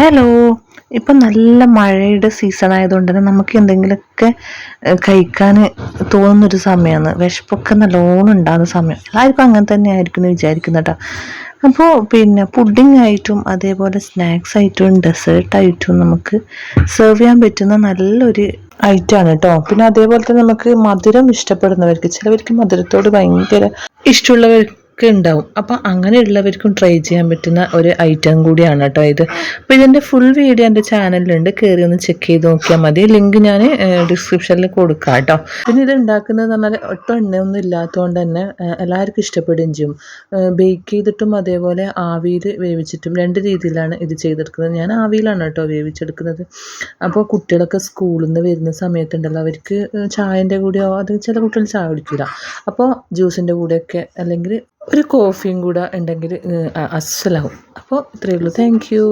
Hello. ഇപ്പം നല്ല മഴയുടെ സീസൺ ആയതുകൊണ്ട് തന്നെ നമുക്ക് എന്തെങ്കിലുമൊക്കെ കഴിക്കാൻ തോന്നുന്നൊരു സമയമാണ്. വിശപ്പൊക്കെ നല്ലോണം ഉണ്ടാകുന്ന സമയം. എല്ലാവർക്കും അങ്ങനെ തന്നെ ആയിരിക്കും എന്ന് വിചാരിക്കുന്നു കേട്ടോ. അപ്പോൾ പുഡിംഗ് ആയിട്ടും അതേപോലെ സ്നാക്സ് ആയിട്ടും ഡെസേർട്ടായിട്ടും നമുക്ക് സെർവ് ചെയ്യാൻ പറ്റുന്ന നല്ലൊരു ഐറ്റമാണ് കേട്ടോ. പിന്നെ അതേപോലെ തന്നെ നമുക്ക് മധുരം ഇഷ്ടപ്പെടുന്നവർക്ക്, ചിലവർക്ക് മധുരത്തോട് ഭയങ്കര ഇഷ്ടമുള്ളവർക്ക് ഉണ്ടാവും. അപ്പം അങ്ങനെയുള്ളവർക്കും ട്രൈ ചെയ്യാൻ പറ്റുന്ന ഒരു ഐറ്റം കൂടിയാണ് കേട്ടോ ഇത്. അപ്പോൾ ഇതിൻ്റെ ഫുൾ വീഡിയോ എൻ്റെ ചാനലിലുണ്ട്, കയറി ഒന്ന് ചെക്ക് ചെയ്ത് നോക്കിയാൽ മതി. ലിങ്ക് ഞാൻ ഡിസ്ക്രിപ്ഷനിൽ കൊടുക്കാം കേട്ടോ. പിന്നെ ഇത് ഉണ്ടാക്കുന്നത് എന്ന് പറഞ്ഞാൽ ഒട്ടും എണ്ണയൊന്നും ഇല്ലാത്തതുകൊണ്ട് തന്നെ എല്ലാവർക്കും ഇഷ്ടപ്പെടുകയും ചെയ്യും. ബേക്ക് ചെയ്തിട്ടും അതേപോലെ ആവിയിൽ വേവിച്ചിട്ടും രണ്ട് രീതിയിലാണ് ഇത് ചെയ്തെടുക്കുന്നത്. ഞാൻ ആവിയിലാണ് കേട്ടോ വേവിച്ചെടുക്കുന്നത്. അപ്പോൾ കുട്ടികളൊക്കെ സ്കൂളിൽ നിന്ന് വരുന്ന സമയത്തുണ്ടല്ലോ, അവർക്ക് ചായൻ്റെ കൂടെയോ, അത് ചില കുട്ടികൾ ചായ കുടിക്കില്ല, അപ്പോൾ ജ്യൂസിൻ്റെ കൂടെയൊക്കെ അല്ലെങ്കിൽ ഒരു കോഫിയും കൂടെ ഉണ്ടെങ്കിൽ അസ്സലാവും. അപ്പോൾ ഇത്രയേ ഉള്ളൂ. Thank you.